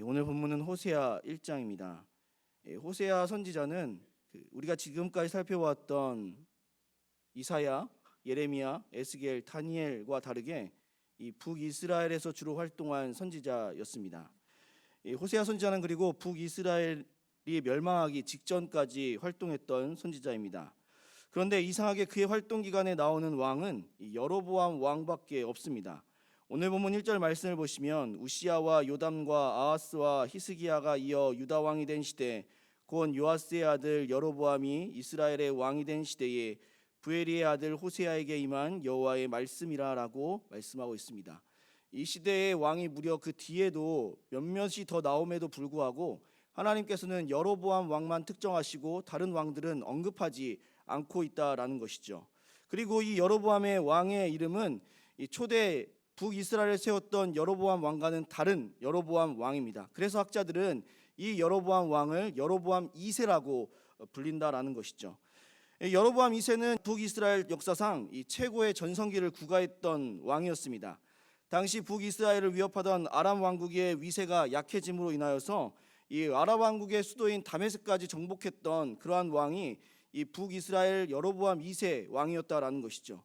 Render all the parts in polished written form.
오늘 본문은 호세아 1장입니다. 호세아 선지자는 우리가 지금까지 살펴왔던 이사야, 예레미야, 에스겔, 다니엘과 다르게 이 북이스라엘에서 주로 활동한 선지자였습니다. 호세아 선지자는 그리고 북이스라엘이 멸망하기 직전까지 활동했던 선지자입니다. 그런데 이상하게 그의 활동 기간에 나오는 왕은 여로보암 왕밖에 없습니다. 오늘 본문 1절 말씀을 보시면 우시야와 요담과 아하스와 히스기야가 이어 유다 왕이 된 시대, 곧 요아스의 아들 여로보암이 이스라엘의 왕이 된 시대에 부에리의 아들 호세아에게 임한 여호와의 말씀이라라고 말씀하고 있습니다. 이 시대의 왕이 무려 그 뒤에도 몇몇이 더 나옴에도 불구하고 하나님께서는 여로보암 왕만 특정하시고 다른 왕들은 언급하지 않고 있다라는 것이죠. 그리고 이 여로보암의 왕의 이름은 이 초대 북이스라엘을 세웠던 여로보암 왕과는 다른 여로보암 왕입니다. 그래서 학자들은 이 여로보암 왕을 여로보암 2세라고 불린다라는 것이죠. 여로보암 2세는 북이스라엘 역사상 이 최고의 전성기를 구가했던 왕이었습니다. 당시 북이스라엘을 위협하던 아람 왕국의 위세가 약해짐으로 인하여서 이 아람 왕국의 수도인 다메섹까지 정복했던 그러한 왕이 이 북이스라엘 여로보암 2세 왕이었다라는 것이죠.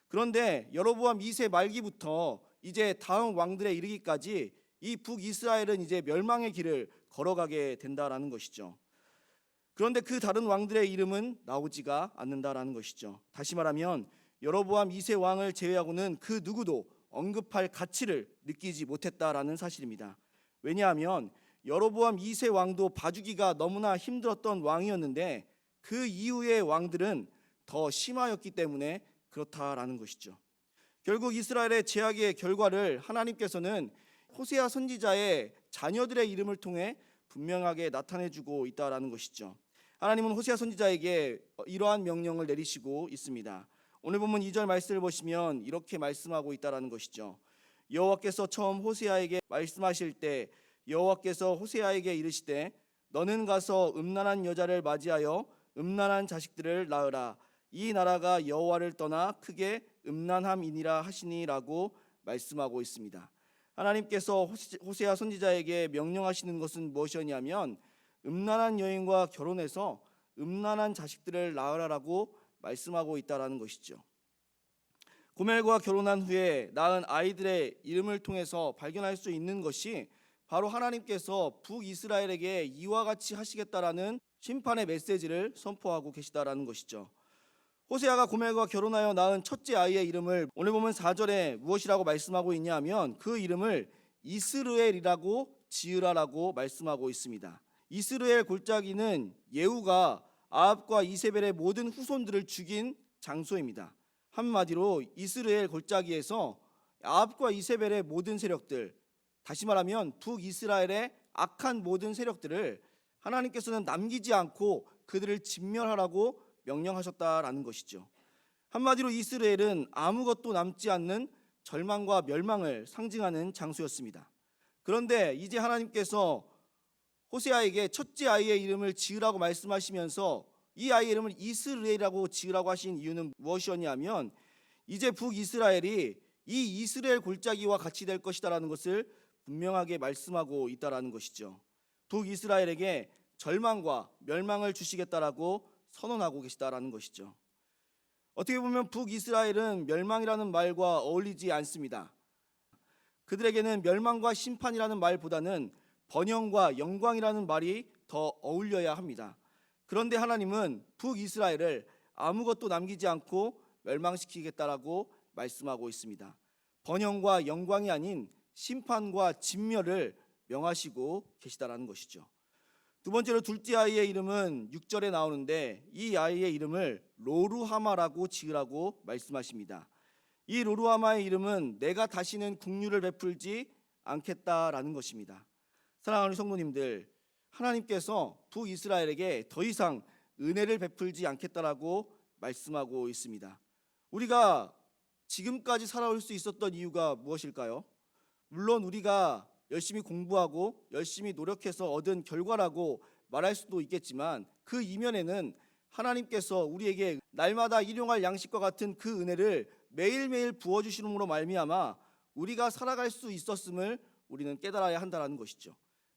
그런데 여로보암 2세 말기부터 이제 다음 왕들에 이르기까지 이 북이스라엘은 이제 멸망의 길을 걸어가게 된다라는 것이죠. 그런데 그 다른 왕들의 이름은 나오지가 않는다라는 것이죠. 다시 말하면 여로보암 2세 왕을 제외하고는 그 누구도 언급할 가치를 느끼지 못했다라는 사실입니다. 왜냐하면 여로보암 2세 왕도 봐주기가 너무나 힘들었던 왕이었는데 그 이후의 왕들은 더 심하였기 때문에 그렇다라는 것이죠. 결국 이스라엘의 제약의 결과를 하나님께서는 호세아 선지자의 자녀들의 이름을 통해 분명하게 나타내주고 있다라는 것이죠. 하나님은 호세아 선지자에게 이러한 명령을 내리시고 있습니다. 오늘 본문 2절 말씀을 보시면 이렇게 말씀하고 있다라는 것이죠. 여호와께서 처음 호세아에게 말씀하실 때 여호와께서 호세아에게 이르시되 너는 가서 음란한 여자를 맞이하여 음란한 자식들을 낳으라. 이 나라가 여호와를 떠나 크게 음란함이니라 하시니라고 말씀하고 있습니다. 하나님께서 호세아 선지자에게 명령하시는 것은 무엇이냐면 음란한 여인과 결혼해서 음란한 자식들을 낳으라라고 말씀하고 있다라는 것이죠. 고멜과 결혼한 후에 낳은 아이들의 이름을 통해서 발견할 수 있는 것이 바로 하나님께서 북이스라엘에게 이와 같이 하시겠다라는 심판의 메시지를 선포하고 계시다라는 것이죠. 호세아가 고멜과 결혼하여 낳은 첫째 아이의 이름을 오늘 보면 4절에 무엇이라고 말씀하고 있냐 하면 그 이름을 이스르엘이라고 지으라라고 말씀하고 있습니다. 이스르엘 골짜기는 예후가 아합과 이세벨의 모든 후손들을 죽인 장소입니다. 한마디로 이스라엘 골짜기에서 아합과 이세벨의 모든 세력들, 다시 말하면 북이스라엘의 악한 모든 세력들을 하나님께서는 남기지 않고 그들을 진멸하라고 명령하셨다라는 것이죠. 한마디로 이스라엘은 아무것도 남지 않는 절망과 멸망을 상징하는 장소였습니다. 그런데 이제 하나님께서 호세아에게 첫째 아이의 이름을 지으라고 말씀하시면서 이 아이의 이름을 이스라엘이라고 지으라고 하신 이유는 무엇이었냐면 이제 북이스라엘이 이 이스라엘 골짜기와 같이 될 것이다라는 것을 분명하게 말씀하고 있다라는 것이죠. 북이스라엘에게 절망과 멸망을 주시겠다라고 선언하고 계시다라는 것이죠. 어떻게 보면 북이스라엘은 멸망이라는 말과 어울리지 않습니다. 그들에게는 멸망과 심판이라는 말보다는 번영과 영광이라는 말이 더 어울려야 합니다. 그런데 하나님은 북이스라엘을 아무것도 남기지 않고 멸망시키겠다라고 말씀하고 있습니다. 번영과 영광이 아닌 심판과 진멸을 명하시고 계시다라는 것이죠. 두 번째로 둘째 아이의 이름은 6절에 나오는데 이 아이의 이름을 로루하마라고 지으라고 말씀하십니다. 이 로루하마의 이름은 내가 다시는 국류를 베풀지 않겠다라는 것입니다. 사랑하는 성도님들, 하나님께서 북이스라엘에게 더 이상 은혜를 베풀지 않겠다라고 말씀하고 있습니다. 우리가 지금까지 살아올 수 있었던 이유가 무엇일까요? 물론 우리가 열심히 공부하고 열심히 노력해서 얻은 결과라고 말할 수도 있겠지만 그 이면에는 하나님께서 우리에게 날마다 일용할 양식과 같은 그 은혜를 매일매일 부어주시므로 말미암아 우리가 살아갈 수 있었음을 우리는 깨달아야 한다는 것이죠.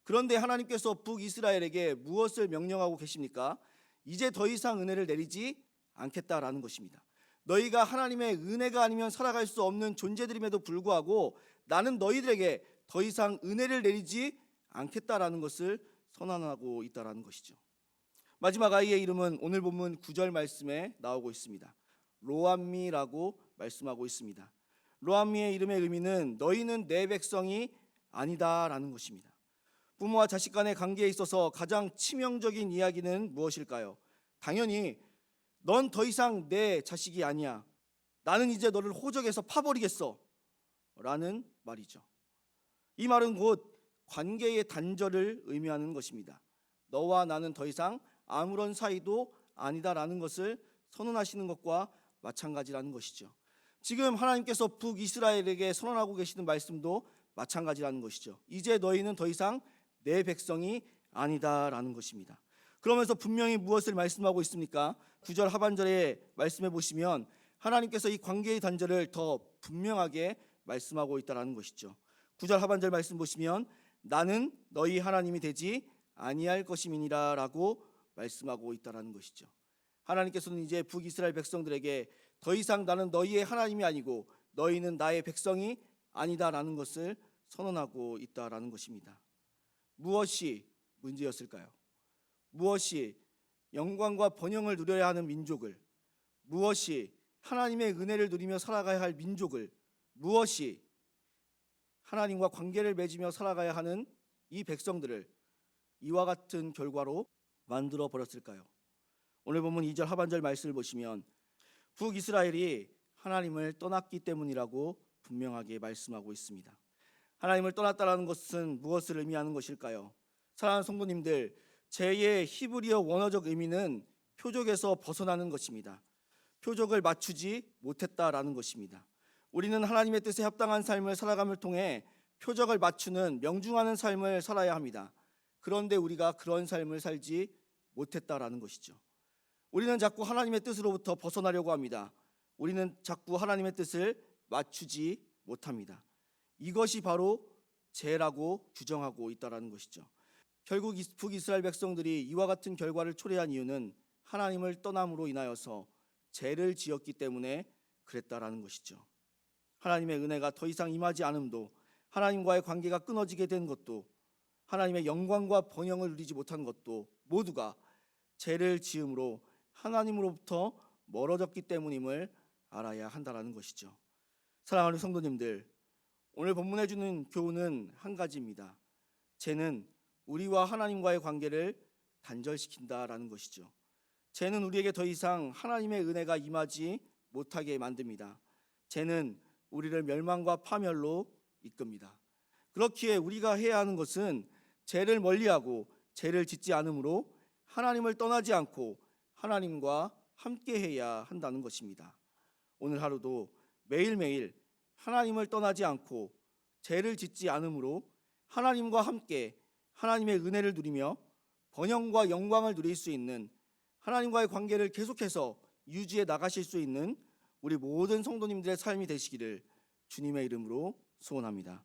그런데 하나님께서 북이스라엘에게 무엇을 명령하고 계십니까? 이제 더 이상 은혜를 내리지 않겠다라는 것입니다. 너희가 하나님의 은혜가 아니면 살아갈 수 없는 존재들임에도 불구하고 나는 너희들에게 더 이상 은혜를 내리지 않겠다라는 것을 선언하고 있다라는 것이죠. 마지막 아이의 이름은 오늘 본문 9절 말씀에 나오고 있습니다. 로암미라고 말씀하고 있습니다. 로암미의 이름의 의미는 너희는 내 백성이 아니다라는 것입니다. 부모와 자식 간의 관계에 있어서 가장 치명적인 이야기는 무엇일까요? 당연히 넌 더 이상 내 자식이 아니야. 나는 이제 너를 호적에서 파버리겠어 라는 말이죠. 이 말은 곧 관계의 단절을 의미하는 것입니다. 너와 나는 더 이상 아무런 사이도 아니다라는 것을 선언하시는 것과 마찬가지라는 것이죠. 지금 하나님께서 북이스라엘에게 선언하고 계시는 말씀도 마찬가지라는 것이죠. 이제 너희는 더 이상 내 백성이 아니다라는 것입니다. 그러면서 분명히 무엇을 말씀하고 있습니까? 9절 하반절에 말씀해 보시면 하나님께서 이 관계의 단절을 더 분명하게 말씀하고 있다라는 것이죠. 9절 하반절 말씀 보시면 나는 너희 하나님이 되지 아니할 것임이니라 라고 말씀하고 있다라는 것이죠. 하나님께서는 이제 북이스라엘 백성들에게 더 이상 나는 너희의 하나님이 아니고 너희는 나의 백성이 아니다라는 것을 선언하고 있다라는 것입니다. 무엇이 문제였을까요? 무엇이 영광과 번영을 누려야 하는 민족을, 무엇이 하나님의 은혜를 누리며 살아가야 할 민족을, 무엇이 하나님과 관계를 맺으며 살아가야 하는 이 백성들을 이와 같은 결과로 만들어 버렸을까요? 오늘 본문 2절 하반절 말씀을 보시면 북이스라엘이 하나님을 떠났기 때문이라고 분명하게 말씀하고 있습니다. 하나님을 떠났다는 것은 무엇을 의미하는 것일까요? 사랑하는 성도님들, 제의 히브리어 원어적 의미는 표적에서 벗어나는 것입니다. 표적을 맞추지 못했다라는 것입니다. 우리는 하나님의 뜻에 합당한 삶을 살아감을 통해 표적을 맞추는 명중하는 삶을 살아야 합니다. 그런데 우리가 그런 삶을 살지 못했다라는 것이죠. 우리는 자꾸 하나님의 뜻으로부터 벗어나려고 합니다. 우리는 자꾸 하나님의 뜻을 맞추지 못합니다. 이것이 바로 죄라고 규정하고 있다라는 것이죠. 결국 북이스라엘 백성들이 이와 같은 결과를 초래한 이유는 하나님을 떠남으로 인하여서 죄를 지었기 때문에 그랬다라는 것이죠. 하나님의 은혜가 더 이상 임하지 않음도, 하나님과의 관계가 끊어지게 된 것도, 하나님의 영광과 번영을 누리지 못한 것도 모두가 죄를 지음으로 하나님으로부터 멀어졌기 때문임을 알아야 한다라는 것이죠. 사랑하는 성도님들, 오늘 본문에 주는 교훈은 한 가지입니다. 죄는 우리와 하나님과의 관계를 단절시킨다라는 것이죠. 죄는 우리에게 더 이상 하나님의 은혜가 임하지 못하게 만듭니다. 죄는 우리를 멸망과 파멸로 이끕니다. 그렇기에 우리가 해야 하는 것은 죄를 멀리하고 죄를 짓지 않으므로 하나님을 떠나지 않고 하나님과 함께해야 한다는 것입니다. 오늘 하루도 매일매일 하나님을 떠나지 않고 죄를 짓지 않으므로 하나님과 함께 하나님의 은혜를 누리며 번영과 영광을 누릴 수 있는, 하나님과의 관계를 계속해서 유지해 나가실 수 있는 우리 모든 성도님들의 삶이 되시기를 주님의 이름으로 소원합니다.